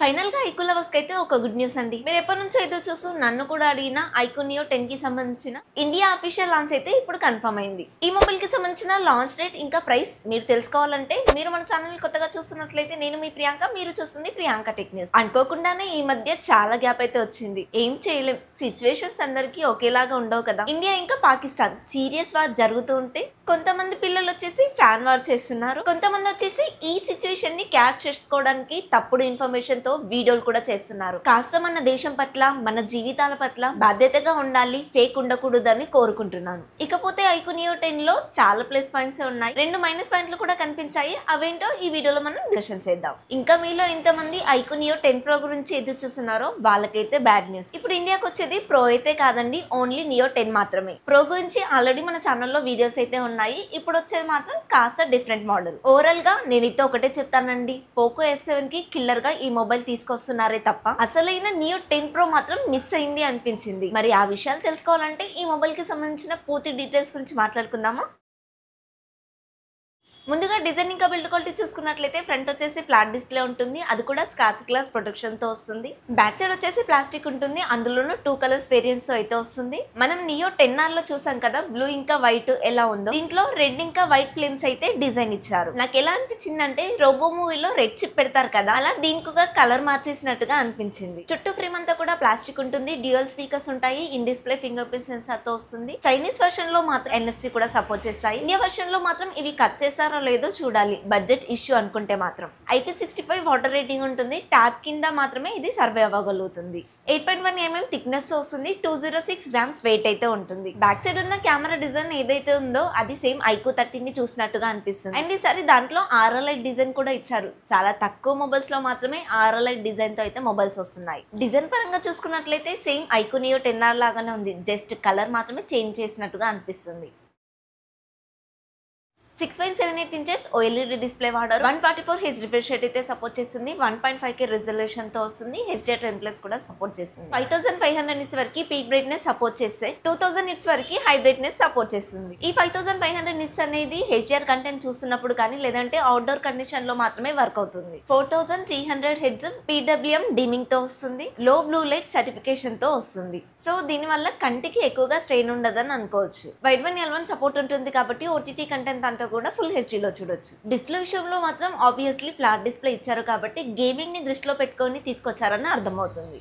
Final గా IQ lovers కి అయితే ఒక గుడ్ న్యూస్ అండి. మీరు ఎప్పటి నుంచో ఎదురు చూస్తూ నన్ను కూడా అడిగిన ఐక్యూ నియో 10 కి సంబంధించిన ఇండియా అఫీషియల్ లాంచ్ అయితే ఇప్పుడు కన్ఫర్మ్ అయింది. ఈ మొబైల్ కి సంబంధించిన లాంచ్ డేట్ ఇంకా ప్రైస్ మీరు తెలుసుకోవాలంటే మీరు మన ఛానల్ కొత్తగా చూస్తున్నట్లయితే నేను మీ ప్రియాంక, మీరు చూస్తుంది ప్రియాంక టెక్ న్యూస్. అనుకోకుండానే ఈ మధ్య చాలా గ్యాప్ అయితే వచ్చింది. ఏం చేయలేం, సిచ్యువేషన్స్ అందరికీ ఒకేలాగా ఉండవు కదా. ఇండియా ఇంకా పాకిస్తాన్ సీరియస్ వార్ జరుగుతూ ఉంటే కొంతమంది పిల్లలు వచ్చేసి ఫ్యాన్ వార్ చేస్తున్నారు, కొంతమంది వచ్చేసి ఈ సిచ్యువేషన్ ని క్యాచ్ చేసుకోవడానికి తప్పుడు ఇన్ఫర్మేషన్ తో వీడియోలు కూడా చేస్తున్నారు. కాస్త మన దేశం పట్ల, మన జీవితాల పట్ల బాధ్యతగా ఉండాలి, ఫేక్ ఉండకూడదని కోరుకుంటున్నాను. ఇకపోతే ఐక్యూ నియో 10 లో చాలా ప్లస్ పాయింట్స్ ఉన్నాయి, 2 మైనస్ పాయింట్లు కూడా కనిపించాయి. అవేంటో ఈ వీడియోలో మనం డిస్కషన్ చేద్దాం. ఇంకా మీలో ఎంతమంది ఐక్యూ నియో 10 ప్రో గురించి ఎదురు చూస్తున్నారో వాళ్ళకైతే బ్యాడ్ న్యూస్. ఇప్పుడు ఇండియాకి వచ్చేది ప్రో అయితే కాదండి, ఓన్లీ నియో 10 మాత్రమే. ప్రో గురించి ఆల్రెడీ మన ఛానల్లో వీడియోస్ అయితే ఉన్నాయి. ఇప్పుడు వచ్చేది మాత్రం కాస్త డిఫరెంట్ మోడల్. ఓవరాల్ గా నేనైతే ఒకటే చెప్తానండి, పోకో F7 కి కిల్లర్ గా ఈ మొబైల్ తీసుకొస్తున్నారే తప్ప అసలైన నియో 10 ప్రో మాత్రం మిస్ అయింది అనిపించింది. మరి ఆ విషయాలు తెలుసుకోవాలంటే ఈ మొబైల్ కి సంబంధించిన పూర్తి డీటెయిల్స్ గురించి మాట్లాడుకుందామా. ముందుగా డిజైన్ ఇంకా బిల్డ్ క్వాలిటీ చూసుకున్నట్లయితే ఫ్రంట్ వచ్చేసి ఫ్లాట్ డిస్ప్లే ఉంటుంది, అది కూడా స్కాచ్ గ్లాస్ ప్రొటెక్షన్ తో వస్తుంది. బ్యాక్ సైడ్ వచ్చేసి ప్లాస్టిక్ ఉంటుంది, అందులోనూ 2 కలర్స్ వేరియంట్స్ తో అయితే వస్తుంది. మనం నియో 10R లో చూసాం కదా బ్లూ ఇంకా వైట్ ఎలా ఉందో, దీంట్లో రెడ్ ఇంకా వైట్ ఫ్లేమ్స్ అయితే డిజైన్ ఇచ్చారు. నాకు ఎలా అనిపించింది అంటే రోబో మూవీలో రెడ్ చిప్ పెడతారు కదా, అలా దీనికి ఒక కలర్ మార్చేసినట్టుగా అనిపించింది. చుట్టూ ఫ్రేమ్ అంతా కూడా ప్లాస్టిక్ ఉంటుంది, డ్యూయల్ స్పీకర్స్ ఉంటాయి, in display finger print censor తో వస్తుంది. చైనీస్ వర్షన్ లో మాత్రం NFC కూడా సపోర్ట్ చేస్తాయి. ఇండియా వర్షన్ లో మాత్రం ఇవి కట్ చేస్తారు లేదో చూడాలి, బడ్జెట్ ఇష్యూ అనుకుంటే మాత్రం. IP65 వాటర్ రేటింగ్ ఉంటుంది, ట్యాబ్ కింద మాత్రమే ఇది సర్వే అవ్వగలుగుతుంది. 8.1mm థిక్నెస్ వస్తుంది, 206 గ్రామ్స్ వెయిట్ అయితే ఉంటుంది. బ్యాక్ సైడ్ ఉన్న కెమెరా డిజైన్ ఏదైతే ఉందో అది సేమ్ ఐక్యూ 13 ని చూసినట్టుగా అనిపిస్తుంది. అండ్ ఈసారి దాంట్లో RLite డిజైన్ కూడా ఇచ్చారు. చాలా తక్కువ మొబైల్స్ లో మాత్రమే RLite డిజైన్ తో అయితే మొబైల్స్ వస్తున్నాయి. డిజైన్ పరంగా చూసుకున్నట్లయితే సేమ్ ఐక్యూ నియో 10R లాగానే ఉంది, జస్ట్ కలర్ మాత్రమే చేంజ్ చేసినట్టుగా అనిపిస్తుంది. 6.78 ఇంచెస్ OLED డిస్ప్లే వాడారు, 144Hz రిఫ్రెష్ రేట్ అయితే సపోర్ట్ చేస్తుంది, 1.5K రిజల్యూషన్ తో వస్తుంది, HDR10+ కూడా సపోర్ట్ చేస్తుంది. 5500 నిట్స్ వరకు పీక్ బ్రైట్నెస్ సపోర్ట్ చేస్తే 2000 నిట్స్ వరకు హై బ్రైట్నెస్ సపోర్ట్ చేస్తుంది. ఈ 5500 నిట్స్ అనేది HDR కంటెంట్ చూస్తున్నప్పుడు కానీ లేదంటే అవుట్డోర్ కండిషన్ లో మాత్రమే వర్క్ అవుతుంది. 4300 Hz PWM డిమింగ్ తో వస్తుంది, లో బ్లూ లైట్ సర్టిఫికేషన్ తో వస్తుంది. సో దీని వల్ల కంటికి ఎక్కువగా స్ట్రెయిన్ ఉండదని అనుకోవచ్చు. వైడ్ వన్ L1 సపోర్ట్ ఉంటుంది కాబట్టి OTT కంటెంట్ అంతా కూడా ఫుల్ HD లో చూడొచ్చు. డిస్ప్లే విషయంలో మాత్రం ఆబ్వియస్లీ ఫ్లాట్ డిస్ప్లే ఇచ్చారు కాబట్టి గేమింగ్ ని దృష్టిలో పెట్టుకొని తీసుకొచ్చారని అర్థమవుతుంది.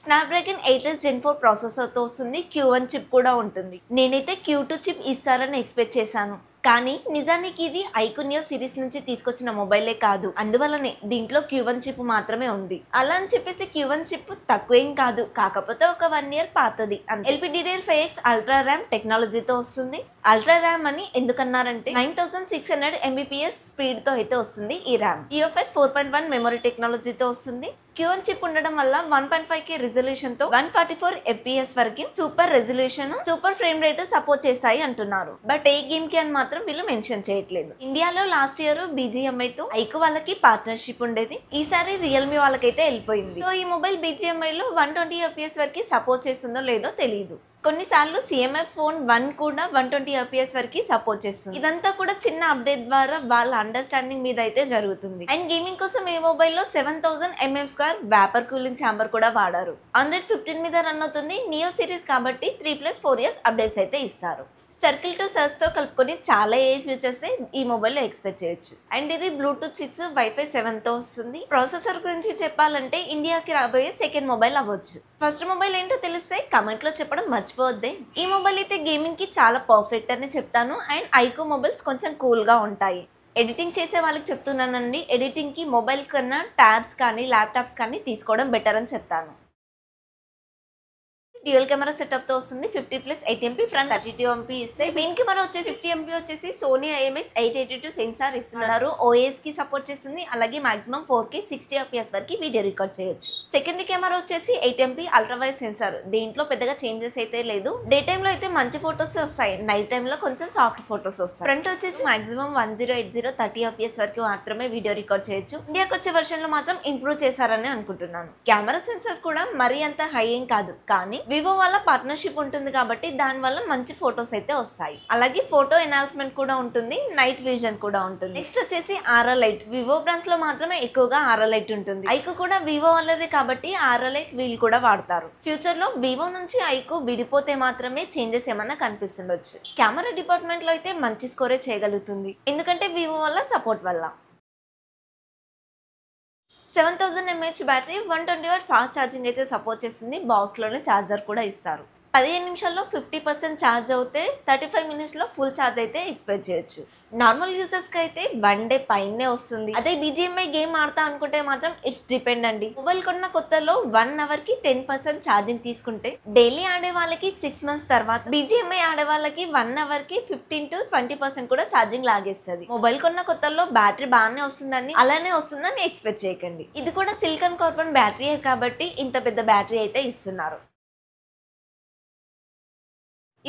స్నాప్డ్రాగన్ 8s Gen 4 ప్రాసెసర్ తో వస్తుంది, Q1 చిప్ కూడా ఉంటుంది. నేనైతే Q2 చిప్ ఇస్తారని ఎక్స్పెక్ట్ చేశాను, కానీ నిజానికి ఇది ఐక్యూ నియో సిరీస్ నుంచి తీసుకొచ్చిన మొబైలే కాదు, అందువల్లనే దీంట్లో Q1 చిప్ మాత్రమే ఉంది. అలా అని చెప్పేసి Q1 చిప్ తక్కువేం కాదు, కాకపోతే ఒక 1 ఇయర్ పాతది. LPDDR5X అల్ట్రా ర్యామ్ టెక్నాలజీతో వస్తుంది. అల్ట్రా ర్యామ్ అని ఎందుకన్నారంటే 9600 Mbps స్పీడ్ తో అయితే వస్తుంది ఈ ర్యామ్. UFS 4.1 మెమరీ టెక్నాలజీతో వస్తుంది. Q1 చిప్ ఉండడం వల్ల 1.5K రిజల్యూషన్ తో 144 FPS వరకు super resolution, super frame rate support చేస్తాయి అంటున్నారు. బట్ ఏ గేమ్ కి అని మాత్రం వీళ్ళు మెన్షన్ చేయట్లేదు. ఇండియాలో లాస్ట్ ఇయర్ BGMI తో ఐక్యూ వాళ్ళకి పార్ట్నర్షిప్ ఉండేది, ఈసారి రియల్మీ వాళ్ళకైతే వెళ్ళిపోయింది. సో ఈ మొబైల్ BGMI లో 120 FPS వరకు సపోర్ట్ చేస్తుందో లేదో తెలియదు. కొన్నిసార్లు CMF ఫోన్ 1 కూడా 120 FPS వరకు సపోర్ట్ చేస్తుంది. ఇదంతా కూడా చిన్న అప్డేట్ ద్వారా వాళ్ళ అండర్స్టాండింగ్ మీద అయితే జరుగుతుంది. అండ్ గేమింగ్ కోసం ఈ మొబైల్లో 7000 mm² వేపర్ కూలింగ్ ఛాంబర్ కూడా వాడారు. 115 మీద రన్ అవుతుంది, నియో సిరీస్ కాబట్టి 3+4 years అప్డేట్స్ అయితే ఇస్తారు. సర్కిల్ టు సర్చ్ తో కలుపుకొని చాలా ఫీచర్స్ ఈ మొబైల్లో ఎక్స్పెక్ట్ చేయొచ్చు. అండ్ ఇది బ్లూటూత్ 6 Wi-Fi 7 తో వస్తుంది. ప్రాసెసర్ గురించి చెప్పాలంటే ఇండియాకి రాబోయే సెకండ్ మొబైల్ అవ్వచ్చు. ఫస్ట్ మొబైల్ ఏంటో తెలిస్తే కమెంట్ లో చెప్పడం మర్చిపోవద్దే. ఈ మొబైల్ అయితే గేమింగ్ కి చాలా పర్ఫెక్ట్ అని చెప్తాను. అండ్ ఐక్యూ మొబైల్స్ కొంచెం కూల్ గా ఉంటాయి. ఎడిటింగ్ చేసే వాళ్ళకి చెప్తున్నానండి, ఎడిటింగ్ కి మొబైల్ కన్నా ట్యాబ్స్ కానీ ల్యాప్టాప్స్ కానీ తీసుకోవడం బెటర్ అని చెప్తాను. డ్యూయల్ కెమెరా సెటప్ తో వస్తుంది, 50+8MP ఫ్రంట్ 32MP ఇస్తే మెయిన్ కెమెరా వచ్చేసి 50MP వచ్చేసి సోనీ IMX882 సెన్సార్ ఇస్తున్నారు. OS కి సపోర్ట్ చేస్తుంది, అలాగే మాక్సిమం 4K 60 FPS వరకు వీడియో రికార్డ్ చేయొచ్చు. సెకండరీ కెమెరా వచ్చేసి 8MP అల్ట్రా వైడ్ సెన్సార్, దీంట్లో పెద్దగా చేంజెస్ అయితే లేదు. డే టైమ్ లో అయితే మంచి ఫొటోస్ వస్తాయి, నైట్ టైమ్ లో కొంచెం సాఫ్ట్ ఫొటోస్ వస్తాయి. ఫ్రంట్ వచ్చేసి మాక్సిమం 1080 30 FPS వరకు మాత్రమే వీడియో రికార్డ్ చేయొచ్చు. ఇండియాకి వచ్చే వర్షన్ లో మాత్రం ఇంప్రూవ్ చేశారని అనుకుంటున్నాను. కెమెరా సెన్సార్ కూడా మరీ అంత హై ఏం కాదు, కానీ వివో వాళ్ళ పార్ట్నర్షిప్ ఉంటుంది కాబట్టి దాని వల్ల మంచి ఫొటోస్ అయితే వస్తాయి. అలాగే ఫోటో ఎన్హాన్స్మెంట్ కూడా ఉంటుంది, నైట్ విజన్ కూడా ఉంటుంది. నెక్స్ట్ వచ్చేసి ఆర్ఆర్ లైట్. వివో బ్రాండ్స్ లో మాత్రమే ఎక్కువగా ఆర్ఆర్ లైట్ ఉంటుంది. ఐకు కూడా వివో వాళ్ళదే కాబట్టి ఆర్ఆర్ లైట్ వీళ్ళు కూడా వాడతారు. ఫ్యూచర్ లో వివో నుంచి ఐకు విడిపోతే మాత్రమే చేంజెస్ ఏమన్నా కనిపిస్తుండొచ్చు. కెమెరా డిపార్ట్మెంట్ లో అయితే మంచి స్కోరే చేయగలుగుతుంది, ఎందుకంటే వివో వల్ల సపోర్ట్ వల్ల. 7000 mAh battery, 120W fast charging అయితే సపోర్ట్ చేస్తుంది. బాక్స్ లోనే ఛార్జర్ కూడా ఇస్తారు. 15 నిమిషాల్లో 50% ఛార్జ్ అవుతే 35 minutes లో ఫుల్ ఛార్జ్ అయితే ఎక్స్పెక్ట్ చేయొచ్చు. నార్మల్ యూజర్స్ కి అయితే 1 day పైనే వస్తుంది. అదే BGMI గేమ్ ఆడతా అనుకుంటే మాత్రం ఇట్స్ డిపెండ్ అండి. మొబైల్ కొన్న కొత్తలో 1 hour కి 10% ఛార్జింగ్ తీసుకుంటే డైలీ ఆడే వాళ్ళకి 6 months తర్వాత, BGMI ఆడే వాళ్ళకి 1 hour కి 15 to 20% కూడా ఛార్జింగ్ లాగేస్తుంది. మొబైల్ కొన్న కొత్తలో బ్యాటరీ బాగానే వస్తుందని, అలానే వస్తుందని ఎక్స్పెక్ట్ చేయకండి. ఇది కూడా సిలికాన్ కార్బన్ బ్యాటరీయే కాబట్టి ఇంత పెద్ద బ్యాటరీ అయితే ఇస్తున్నారు.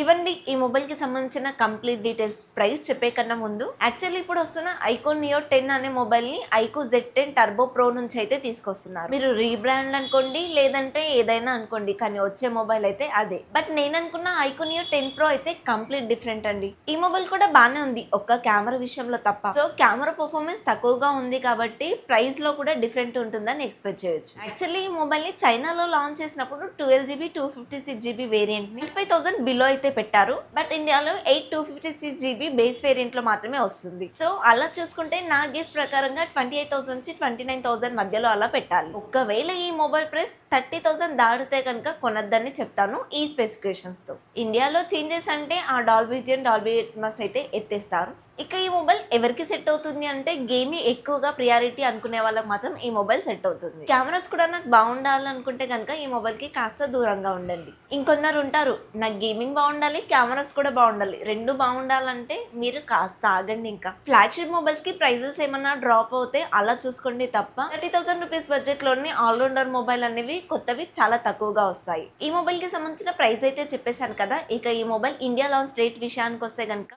ఇవండి ఈ మొబైల్ కి సంబంధించిన కంప్లీట్ డీటెయిల్స్. ప్రైస్ చెప్పే కన్నా ముందు యాక్చువల్లీ ఇప్పుడు వస్తున్న ఐకో నియో 10 అనే మొబైల్ ని ఐకో Z10 టర్బో ప్రో నుంచి అయితే తీసుకొస్తున్నారు. మీరు రీబ్రాండ్ అనుకోండి, లేదంటే ఏదైనా అనుకోండి, కానీ వచ్చే మొబైల్ అయితే అదే. బట్ నేను అనుకున్న ఐకో నియో 10 ప్రో అయితే కంప్లీట్ డిఫరెంట్ అండి. ఈ మొబైల్ కూడా బాగానే ఉంది, ఒక్క కెమెరా విషయంలో తప్ప. సో కెమెరా పర్ఫార్మెన్స్ తక్కువగా ఉంది కాబట్టి ప్రైస్ లో కూడా డిఫరెంట్ ఉంటుందని ఎక్స్పెక్ట్ చేయొచ్చు. యాక్చువల్లీ ఈ మొబైల్ ని చైనాలో లాంచ్ చేసినప్పుడు 12GB 256GB వేరియంట్ ని 25,000 బిలో అయితే పెట్టారు. బట్ ఇండియాలో 256GB బేస్ వేరియంట్ లో మాత్రమే వస్తుంది. సో అలా చూసుకుంటే నా గెస్ ప్రకారంగా 28,000 నుంచి 29,000 మధ్యలో అలా పెట్టాలి. ఒకవేళ ఈ మొబైల్ ప్రైస్ 30,000 దాటితే కనుక కొనద్దని చెప్తాను ఈ స్పెసిఫికేషన్స్ తో. ఇండియాలో చేంజెస్ అంటే ఆ డాల్బీ విజన్, డాల్బీ అట్మాస్ అయితే ఎత్తేస్తారు. ఇక ఈ మొబైల్ ఎవరికి సెట్ అవుతుంది అంటే గేమింగ్ ఎక్కువగా ప్రియారిటీ అనుకునే వాళ్ళకి మాత్రం ఈ మొబైల్ సెట్ అవుతుంది. కెమెరాస్ కూడా నాకు బాగుండాలనుకుంటే కనుక ఈ మొబైల్ కి కాస్త దూరంగా ఉండండి. ఇంకొందరు ఉంటారు, నాకు గేమింగ్ బాగుండాలి, కెమెరాస్ కూడా బాగుండాలి, రెండు బాగుండాలంటే మీరు కాస్త ఆగండి. ఇంకా ఫ్లాగ్షిప్ మొబైల్స్ కి ప్రైజెస్ ఏమన్నా డ్రాప్ అవుతే అలా చూసుకోండి తప్ప 30,000 రూపీస్ బడ్జెట్ లోని ఆల్రౌండర్ మొబైల్ అనేవి కొత్తవి చాలా తక్కువగా వస్తాయి. ఈ మొబైల్ కి సంబంధించిన ప్రైస్ అయితే చెప్పేశాను కదా. ఇక ఈ మొబైల్ ఇండియా లాంచ్ డేట్ విషయానికి వస్తే కనుక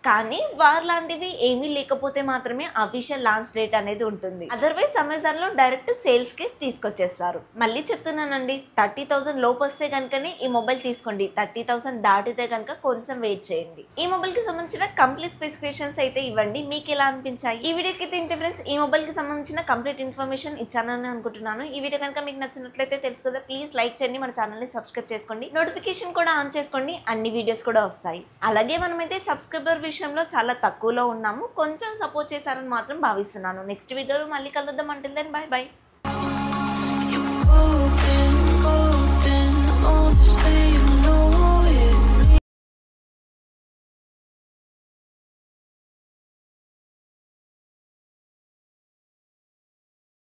కానీ వార్ లాంటివి ఏమీ లేకపోతే మాత్రమే అఫీషియల్ లాంచ్ డేట్ అనేది ఉంటుంది. అదర్వైజ్ అమెజాన్ లో డైరెక్ట్ సేల్స్ కి తీసుకొచ్చేస్తారు. మళ్ళీ చెప్తున్నానండి, 30,000 లోపు వస్తే కనుకనే ఈ మొబైల్ తీసుకోండి. 30,000 దాటితే కనుక కొంచెం వెయిట్ చేయండి. ఈ మొబైల్ కి సంబంధించిన కంప్లీట్ స్పెసిఫికేషన్స్ అయితే ఇవ్వండి. మీకు ఎలా అనిపించాయి? ఈ వీడియోకి అయితే ఇంతే ఫ్రెండ్స్. ఈ మొబైల్ కి సంబంధించిన కంప్లీట్ ఇన్ఫర్మేషన్ ఇచ్చానని అనుకుంటున్నాను. ఈ వీడియో కనుక మీకు నచ్చినట్లయితే తెలుసు కదా, ప్లీజ్ లైక్ చేయండి, మన ఛానల్ ని సబ్స్క్రైబ్ చేసుకోండి, నోటిఫికేషన్ కూడా ఆన్ చేసుకోండి, అన్ని వీడియోస్ కూడా వస్తాయి. అలాగే మనమైతే సబ్స్క్రైబర్ విషయంలో చాలా తక్కువలో ఉన్నాము, కొంచెం సపోర్ట్ చేశారని మాత్రం భావిస్తున్నాను. నెక్స్ట్ వీడియోలో మళ్ళీ కలుద్దాం. Until then bye by.